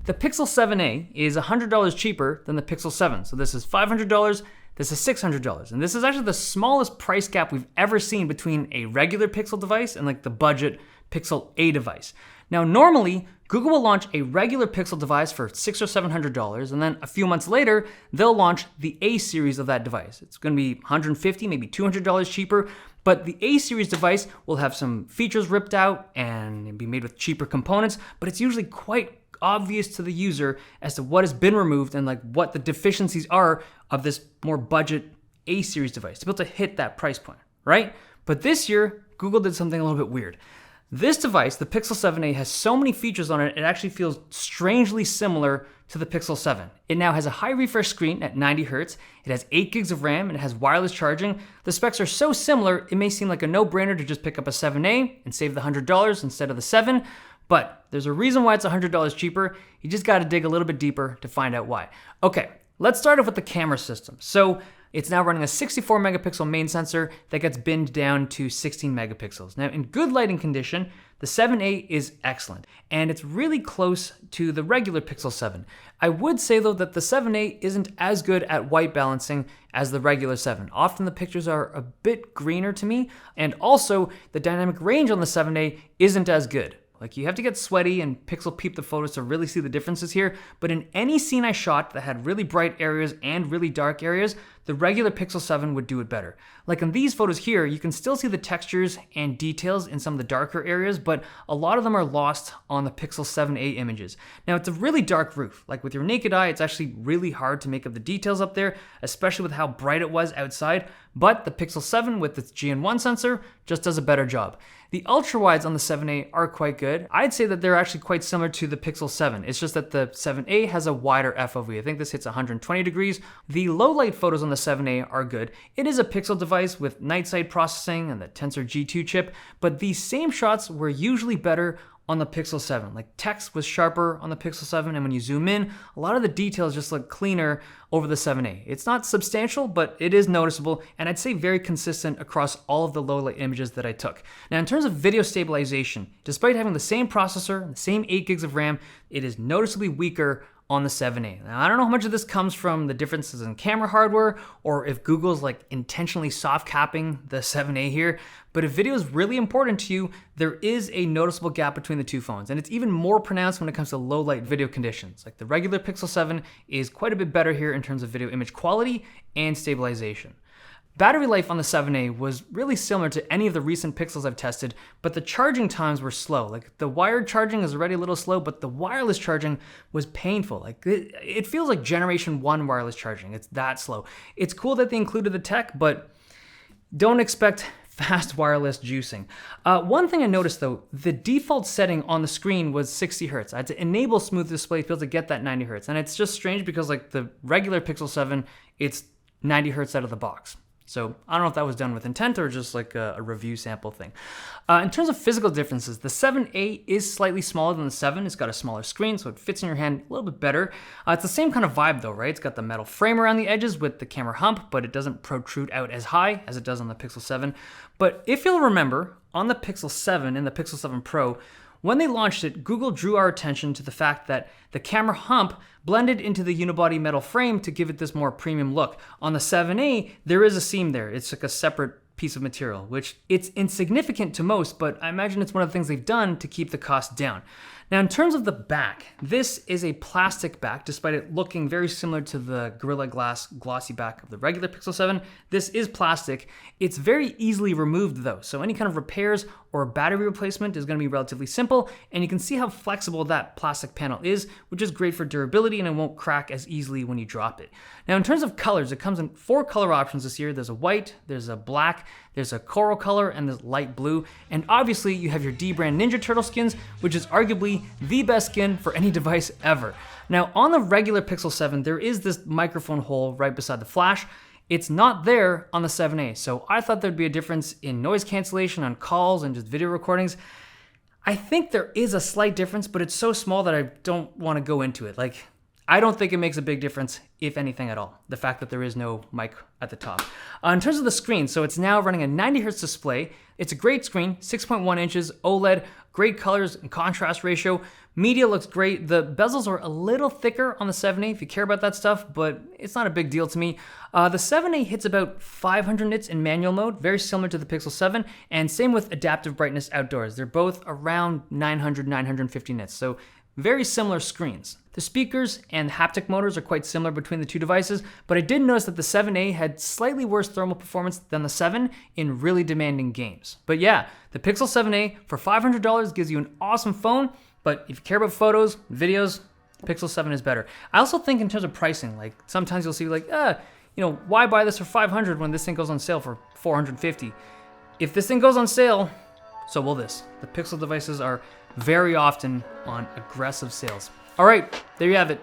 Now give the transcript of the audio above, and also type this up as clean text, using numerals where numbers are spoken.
The Pixel 7a is $100 cheaper than the Pixel 7. So this is $500, this is $600. And this is actually the smallest price gap we've ever seen between a regular Pixel device and like the budget Pixel A device. Now, normally, Google will launch a regular Pixel device for $600 or $700, and then a few months later, they'll launch the A series of that device. It's going to be $150, maybe $200 cheaper, but the A series device will have some features ripped out and be made with cheaper components, but it's usually quite obvious to the user as to what has been removed and like what the deficiencies are of this more budget A series device to be able to hit that price point, right? But this year, Google did something a little bit weird. This device, the Pixel 7a, has so many features on it, it actually feels strangely similar to the Pixel 7. It now has a high refresh screen at 90 Hz, it has 8 gigs of RAM, and it has wireless charging. The specs are so similar, it may seem like a no-brainer to just pick up a 7a and save the $100 instead of the 7, but there's a reason why it's $100 cheaper. You just gotta dig a little bit deeper to find out why. Okay, let's start off with the camera system. So it's now running a 64 megapixel main sensor that gets binned down to 16 megapixels. Now, in good lighting condition, the 7a is excellent, and it's really close to the regular Pixel 7. I would say, though, that the 7a isn't as good at white balancing as the regular 7. Often the pictures are a bit greener to me, and also the dynamic range on the 7a isn't as good. Like, you have to get sweaty and pixel peep the photos to really see the differences here, but in any scene I shot that had really bright areas and really dark areas, the regular Pixel 7 would do it better. Like in these photos here, you can still see the textures and details in some of the darker areas, but a lot of them are lost on the Pixel 7a images. Now, it's a really dark roof. Like with your naked eye, it's actually really hard to make up the details up there, especially with how bright it was outside, but the Pixel 7 with its GN1 sensor just does a better job. The ultra-wides on the 7a are quite good. I'd say that they're actually quite similar to the Pixel 7. It's just that the 7a has a wider FOV. I think this hits 120 degrees. The low-light photos on the 7a are good. It is a Pixel device with night sight processing and the Tensor G2 chip, but these same shots were usually better on the Pixel 7. Like, text was sharper on the Pixel 7, and when you zoom in, a lot of the details just look cleaner over the 7a. It's not substantial, but it is noticeable, and I'd say very consistent across all of the low-light images that I took. Now, in terms of video stabilization, despite having the same processor and the same 8 gigs of RAM, it is noticeably weaker on the 7a. Now, I don't know how much of this comes from the differences in camera hardware or if Google's like intentionally soft capping the 7a here, but if video is really important to you, there is a noticeable gap between the two phones, and it's even more pronounced when it comes to low light video conditions. Like the regular Pixel 7 is quite a bit better here in terms of video image quality and stabilization. Battery life on the 7a was really similar to any of the recent Pixels I've tested, but the charging times were slow. Like the wired charging is already a little slow, but the wireless charging was painful. Like it feels like generation 1 wireless charging. It's that slow. It's cool that they included the tech, but don't expect fast wireless juicing. One thing I noticed though, the default setting on the screen was 60 Hz. I had to enable smooth display to be able to get that 90 Hz. And it's just strange because like the regular Pixel 7, it's 90 Hz out of the box. So I don't know if that was done with intent or just like a review sample thing. In terms of physical differences, the 7a is slightly smaller than the 7. It's got a smaller screen, so it fits in your hand a little bit better. It's the same kind of vibe though, right? It's got the metal frame around the edges with the camera hump, but it doesn't protrude out as high as it does on the Pixel 7. But if you'll remember, on the Pixel 7 and the Pixel 7 Pro, when they launched it, Google drew our attention to the fact that the camera hump blended into the unibody metal frame to give it this more premium look. On the 7a, there is a seam there. It's like a separate piece of material, which it's insignificant to most, but I imagine it's one of the things they've done to keep the cost down. Now, in terms of the back, this is a plastic back, despite it looking very similar to the Gorilla Glass glossy back of the regular Pixel 7. This is plastic. It's very easily removed though, so any kind of repairs or battery replacement is going to be relatively simple, and you can see how flexible that plastic panel is, which is great for durability and it won't crack as easily when you drop it. Now, in terms of colors, it comes in 4 color options this year. There's a white, there's a black, there's a coral color, and there's light blue. And obviously you have your D-brand Ninja Turtle skins, which is arguably the best skin for any device ever. Now, on the regular Pixel 7, there is this microphone hole right beside the flash. It's not there on the 7a, so I thought there'd be a difference in noise cancellation on calls and just video recordings. I think there is a slight difference, but it's so small that I don't want to go into it. Like, I don't think it makes a big difference, if anything at all, the fact that there is no mic at the top. In terms of the screen, so it's now running a 90 Hz display. It's a great screen, 6.1 inches, OLED, great colors and contrast ratio, Media looks great. The bezels are a little thicker on the 7A if you care about that stuff, but it's not a big deal to me. The 7A hits about 500 nits in manual mode, very similar to the Pixel 7, and same with adaptive brightness outdoors. They're both around 900, 950 nits, so very similar screens. The speakers and haptic motors are quite similar between the two devices, but I did notice that the 7A had slightly worse thermal performance than the 7 in really demanding games. But yeah, the Pixel 7A for $500 gives you an awesome phone, but if you care about photos, videos, the Pixel 7 is better. I also think in terms of pricing, like sometimes you'll see like, why buy this for $500 when this thing goes on sale for $450? If this thing goes on sale, so will this. The Pixel devices are very often on aggressive sales. All right, there you have it.